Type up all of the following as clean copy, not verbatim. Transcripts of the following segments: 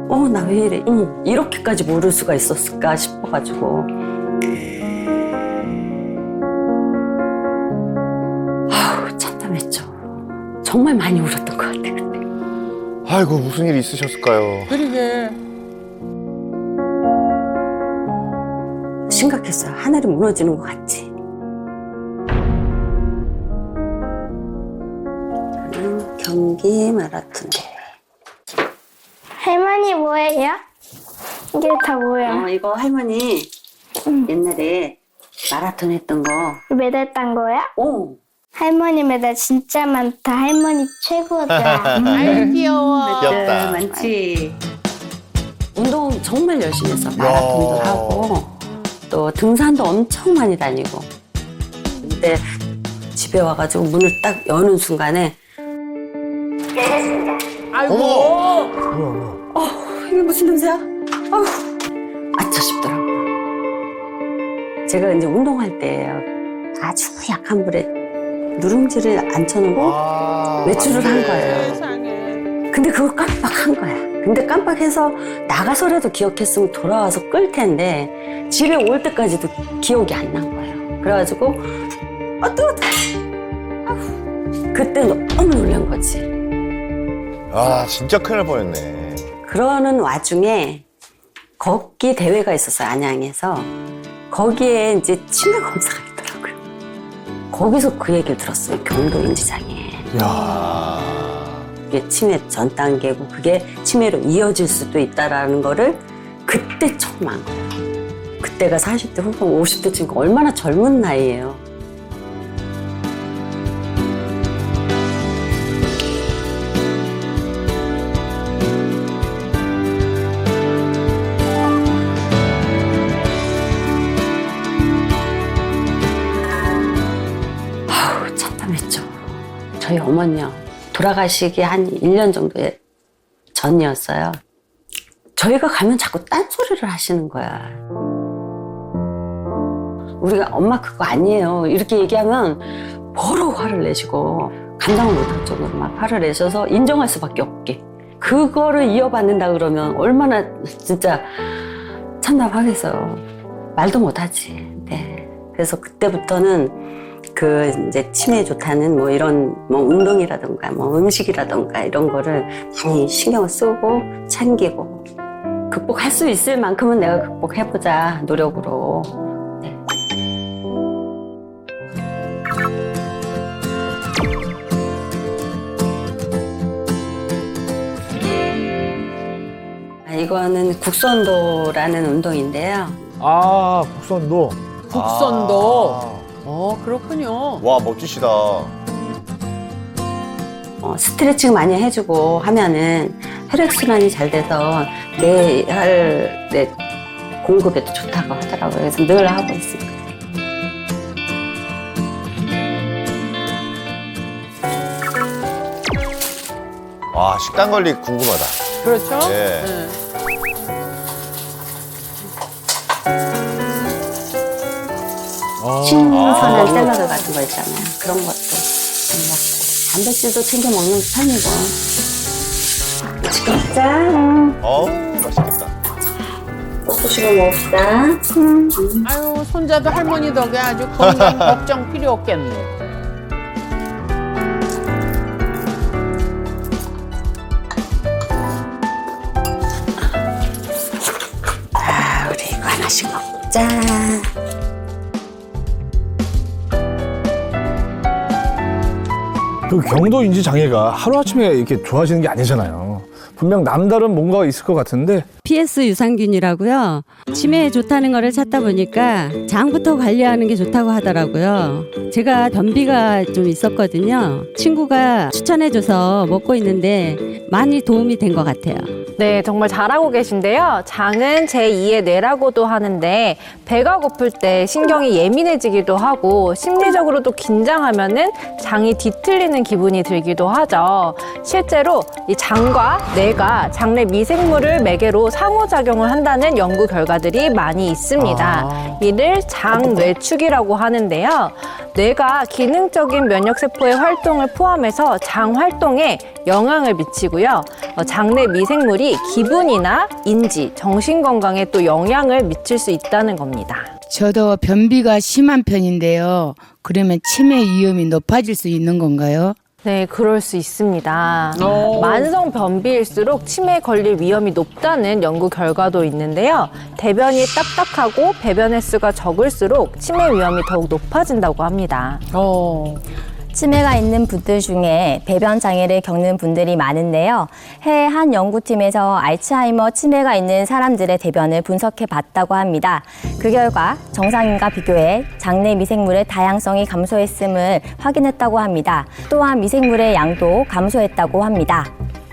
나 왜 이래? 이렇게까지 모를 수가 있었을까 싶어가지고. 참담했죠. 정말 많이 울었던 것 같아요. 그때. 아이고, 무슨 일이 있으셨을까요? 그러게. 심각했어요. 하늘이 무너지는 것 같지. 저는 경기 마라톤 대회. 할머니 뭐예요? 이게 다 뭐야? 이거 할머니 옛날에 마라톤 했던 거. 메달 딴 거야? 오. 할머니 메달 진짜 많다. 할머니 최고다. 아유 귀여워. 귀엽다. 많지. 운동 정말 열심히 했어. 마라톤도 야. 하고 또 등산도 엄청 많이 다니고. 근데 집에 와가지고 문을 딱 여는 순간에 아이고. 이게 무슨 냄새야? 아차 싶더라고요. 제가 이제 운동할 때 아주 약한 불에 누룽지를 앉혀놓고 외출을 한 거예요. 세상에. 근데 그걸 깜빡한 거야. 근데 깜빡해서 나가서라도 기억했으면 돌아와서 끌 텐데 집에 올 때까지도 기억이 안 난 거예요. 그래가지고 뜨거워. 그때 너무 놀란 거지. 아, 진짜 큰일 날 뻔했네. 그러는 와중에 걷기 대회가 있었어요. 안양에서. 거기에 이제 치매 검사가 있더라고요. 거기서 그 얘기를 들었어요. 경도인지장애. 야. 그게 치매 전 단계고 그게 치매로 이어질 수도 있다라는 거를 그때 처음 안 거예요. 그때가 40대 후반, 50대쯤 얼마나 젊은 나이예요. 아우, 참담했죠. 저희 어머니요. 돌아가시기 한 1년 정도 전이었어요. 저희가 가면 자꾸 딴소리를 하시는 거야. 우리가 엄마 그거 아니에요. 이렇게 얘기하면 뭐로 화를 내시고 감당을 못할 정도로 막 화를 내셔서 인정할 수밖에 없게. 그거를 이어받는다 그러면 얼마나 진짜 참담하겠어요. 말도 못하지. 네. 그래서 그때부터는 그 이제 치매에 좋다는 뭐 이런 뭐 운동이라던가 뭐 음식이라던가 이런 거를 많이 신경을 쓰고 챙기고 극복할 수 있을 만큼은 내가 극복해보자 노력으로. 네. 이거는 국선도라는 운동인데요. 아, 국선도. 국선도. 그렇군요. 와, 멋지시다. 스트레칭 많이 해주고 하면은 혈액순환이 잘 돼서 뇌 공급에도 좋다고 하더라고요. 그래서 늘 하고 있습니다. 와, 식단 관리 궁금하다. 그렇죠? 네. 네. 신선한 샐러드 같은 거 있잖아요. 그런 것도 좀 먹고 단백질도 챙겨 먹는 편이고. 맛있겠다. 맛있겠다. 먹고 싶어 먹읍시다. 아유 손자도 할머니 덕에 아주 건강 걱정 필요 없겠네. 우리 이거 하나씩 먹자. 그 경도인지 장애가 하루아침에 이렇게 좋아지는 게 아니잖아요. 분명 남다른 뭔가가 있을 것 같은데. PS 유산균이라고요. 치매에 좋다는 거를 찾다 보니까 장부터 관리하는 게 좋다고 하더라고요. 제가 변비가 좀 있었거든요. 친구가 추천해줘서 먹고 있는데 많이 도움이 된 것 같아요. 네, 정말 잘하고 계신데요. 장은 제2의 뇌라고도 하는데 배가 고플 때 신경이 예민해지기도 하고 심리적으로도 긴장하면은 장이 뒤틀리는 기분이 들기도 하죠. 실제로 이 장과 뇌가 장내 미생물을 매개로 상호작용을 한다는 연구 결과들이 많이 있습니다. 이를 장뇌축이라고 하는데요. 뇌가 기능적인 면역세포의 활동을 포함해서 장 활동에 영향을 미치고요. 장내 미생물이 기분이나 인지, 정신건강에 또 영향을 미칠 수 있다는 겁니다. 저도 변비가 심한 편인데요. 그러면 치매 위험이 높아질 수 있는 건가요? 네, 그럴 수 있습니다. 만성 변비일수록 치매에 걸릴 위험이 높다는 연구 결과도 있는데요. 대변이 딱딱하고 배변 횟수가 적을수록 치매 위험이 더욱 높아진다고 합니다. 치매가 있는 분들 중에 배변 장애를 겪는 분들이 많은데요. 해외 한 연구팀에서 알츠하이머 치매가 있는 사람들의 대변을 분석해 봤다고 합니다. 그 결과 정상인과 비교해 장내 미생물의 다양성이 감소했음을 확인했다고 합니다. 또한 미생물의 양도 감소했다고 합니다.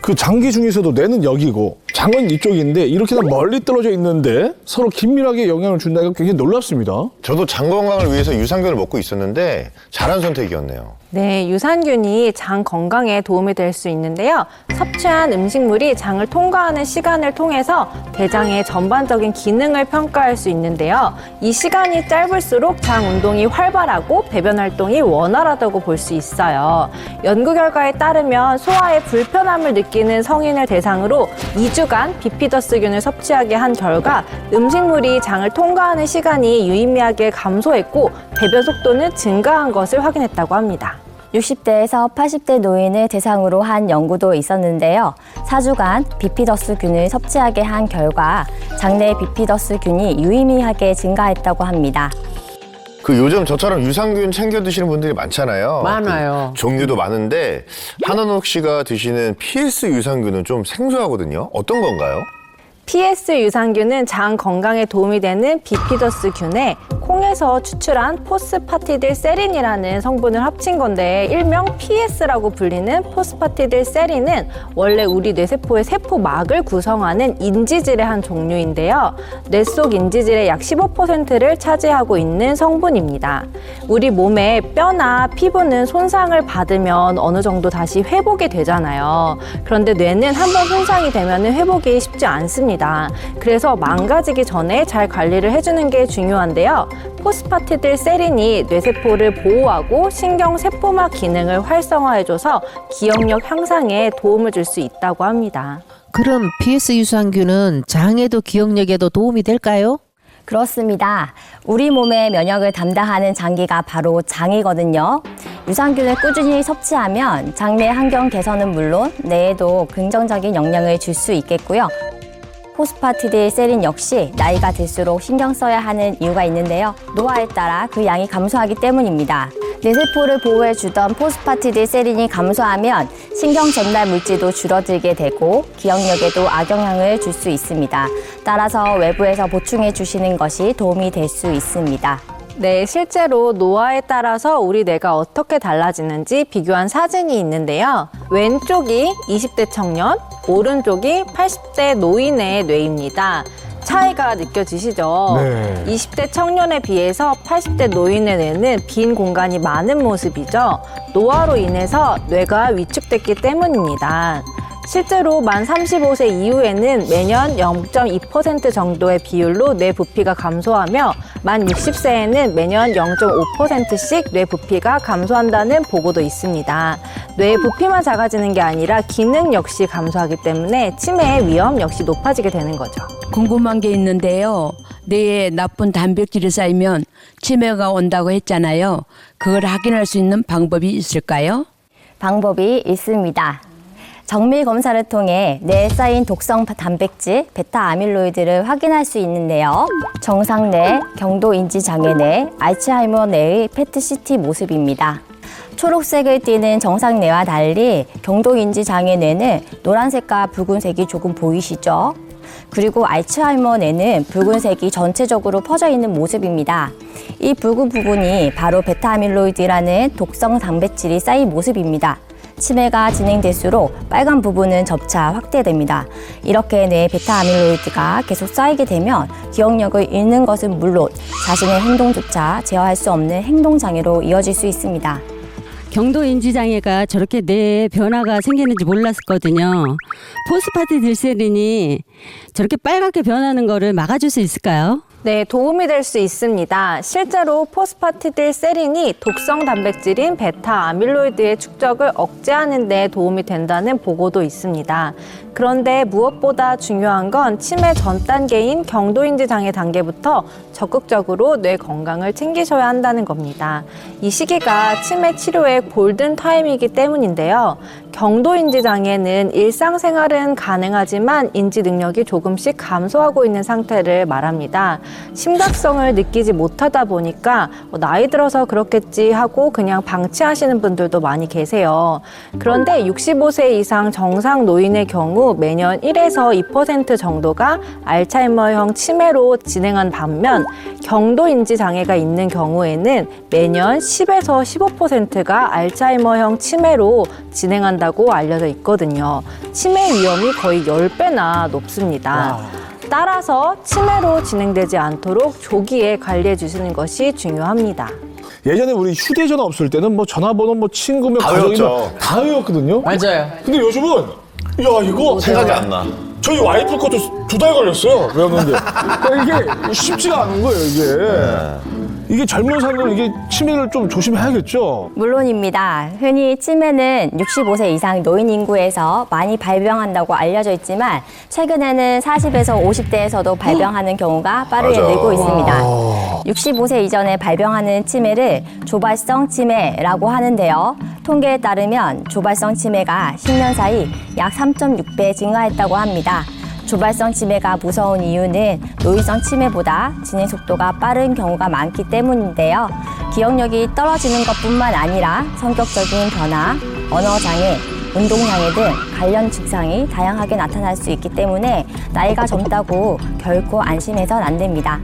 그 장기 중에서도 뇌는 여기고 장은 이쪽인데 이렇게 다 멀리 떨어져 있는데 서로 긴밀하게 영향을 준다는 게 굉장히 놀랍습니다. 저도 장 건강을 위해서 유산균을 먹고 있었는데 잘한 선택이었네요. 네, 유산균이 장 건강에 도움이 될 수 있는데요. 섭취한 음식물이 장을 통과하는 시간을 통해서 대장의 전반적인 기능을 평가할 수 있는데요. 이 시간이 짧을수록 장 운동이 활발하고 배변 활동이 원활하다고 볼 수 있어요. 연구 결과에 따르면 소화에 불편함을 느끼는 성인을 대상으로 2주간 비피더스균을 섭취하게 한 결과 음식물이 장을 통과하는 시간이 유의미하게 감소했고 배변 속도는 증가한 것을 확인했다고 합니다. 60대에서 80대 노인을 대상으로 한 연구도 있었는데요. 4주간 비피더스균을 섭취하게 한 결과 장내 비피더스균이 유의미하게 증가했다고 합니다. 그 요즘 저처럼 유산균 챙겨 드시는 분들이 많잖아요. 많아요. 그 종류도 많은데 한원옥 씨가 드시는 PS 유산균은 좀 생소하거든요. 어떤 건가요? PS 유산균은 장 건강에 도움이 되는 비피더스균에 콩에서 추출한 포스파티딜세린이라는 성분을 합친 건데 일명 PS라고 불리는 포스파티딜세린은 원래 우리 뇌세포의 세포막을 구성하는 인지질의 한 종류인데요. 뇌 속 인지질의 약 15%를 차지하고 있는 성분입니다. 우리 몸의 뼈나 피부는 손상을 받으면 어느 정도 다시 회복이 되잖아요. 그런데 뇌는 한번 손상이 되면 회복이 쉽지 않습니다. 그래서 망가지기 전에 잘 관리를 해주는 게 중요한데요. 포스파티딜세린이 뇌세포를 보호하고 신경세포막 기능을 활성화해줘서 기억력 향상에 도움을 줄 수 있다고 합니다. 그럼 PS 유산균은 장에도 기억력에도 도움이 될까요? 그렇습니다. 우리 몸의 면역을 담당하는 장기가 바로 장이거든요. 유산균을 꾸준히 섭취하면 장내 환경 개선은 물론 뇌에도 긍정적인 영향을 줄 수 있겠고요. 포스파티딜세린 역시 나이가 들수록 신경 써야 하는 이유가 있는데요. 노화에 따라 그 양이 감소하기 때문입니다. 뇌세포를 보호해주던 포스파티딜세린이 감소하면 신경 전달 물질도 줄어들게 되고 기억력에도 악영향을 줄 수 있습니다. 따라서 외부에서 보충해 주시는 것이 도움이 될 수 있습니다. 네, 실제로 노화에 따라서 우리 뇌가 어떻게 달라지는지 비교한 사진이 있는데요. 왼쪽이 20대 청년, 오른쪽이 80대 노인의 뇌입니다. 차이가 느껴지시죠? 네. 20대 청년에 비해서 80대 노인의 뇌는 빈 공간이 많은 모습이죠. 노화로 인해서 뇌가 위축됐기 때문입니다. 실제로 만 35세 이후에는 매년 0.2% 정도의 비율로 뇌 부피가 감소하며 만 60세에는 매년 0.5%씩 뇌 부피가 감소한다는 보고도 있습니다. 뇌 부피만 작아지는 게 아니라 기능 역시 감소하기 때문에 치매의 위험 역시 높아지게 되는 거죠. 궁금한 게 있는데요. 뇌에 나쁜 단백질이 쌓이면 치매가 온다고 했잖아요. 그걸 확인할 수 있는 방법이 있을까요? 방법이 있습니다. 정밀 검사를 통해 뇌에 쌓인 독성 단백질, 베타아밀로이드를 확인할 수 있는데요. 정상뇌, 경도인지장애뇌, 알츠하이머 뇌의 PET-CT 모습입니다. 초록색을 띠는 정상뇌와 달리 경도인지장애뇌는 노란색과 붉은색이 조금 보이시죠? 그리고 알츠하이머 뇌는 붉은색이 전체적으로 퍼져 있는 모습입니다. 이 붉은 부분이 바로 베타아밀로이드라는 독성 단백질이 쌓인 모습입니다. 치매가 진행될수록 빨간 부분은 점차 확대됩니다. 이렇게 뇌에 베타아밀로이드가 계속 쌓이게 되면 기억력을 잃는 것은 물론 자신의 행동조차 제어할 수 없는 행동장애로 이어질 수 있습니다. 경도인지장애가 저렇게 뇌에 변화가 생기는지 몰랐거든요. 포스파티딜세린이 저렇게 빨갛게 변하는 거를 막아줄 수 있을까요? 네, 도움이 될 수 있습니다. 실제로 포스파티딜세린이 독성 단백질인 베타 아밀로이드의 축적을 억제하는 데 도움이 된다는 보고도 있습니다. 그런데 무엇보다 중요한 건 치매 전 단계인 경도인지 장애 단계부터 적극적으로 뇌 건강을 챙기셔야 한다는 겁니다. 이 시기가 치매 치료의 골든 타임이기 때문인데요. 경도인지 장애는 일상생활은 가능하지만 인지 능력이 조금씩 감소하고 있는 상태를 말합니다. 심각성을 느끼지 못하다 보니까 나이 들어서 그렇겠지 하고 그냥 방치하시는 분들도 많이 계세요. 그런데 65세 이상 정상 노인의 경우 매년 1에서 2% 정도가 알츠하이머형 치매로 진행한 반면 경도인지 장애가 있는 경우에는 매년 10에서 15%가 알츠하이머형 치매로 진행한다고 알려져 있거든요. 치매 위험이 거의 10배나 높습니다. 따라서 치매로 진행되지 않도록 조기에 관리해 주시는 것이 중요합니다. 예전에 우리 휴대전화 없을 때는 뭐 전화번호, 뭐 친구면 다 가족이면 외웠죠. 다 외웠거든요. 맞아요. 근데 요즘은 야 이거 생각이 안 나. 저희 와이프 것도 2달 걸렸어요. 외웠는데 이게 쉽지가 않은 거예요 이게. 이게 젊은 사람들은 이게 치매를 좀 조심해야겠죠. 물론입니다. 흔히 치매는 65세 이상 노인 인구에서 많이 발병한다고 알려져 있지만 최근에는 40에서 50대에서도 발병하는 경우가 빠르게 맞아. 늘고 있습니다. 65세 이전에 발병하는 치매를 조발성 치매라고 하는데요. 통계에 따르면 조발성 치매가 10년 사이 약 3.6배 증가했다고 합니다. 조발성 치매가 무서운 이유는 노인성 치매보다 진행 속도가 빠른 경우가 많기 때문인데요. 기억력이 떨어지는 것뿐만 아니라 성격적인 변화, 언어장애, 운동장애 등 관련 증상이 다양하게 나타날 수 있기 때문에 나이가 젊다고 결코 안심해서는 안 됩니다.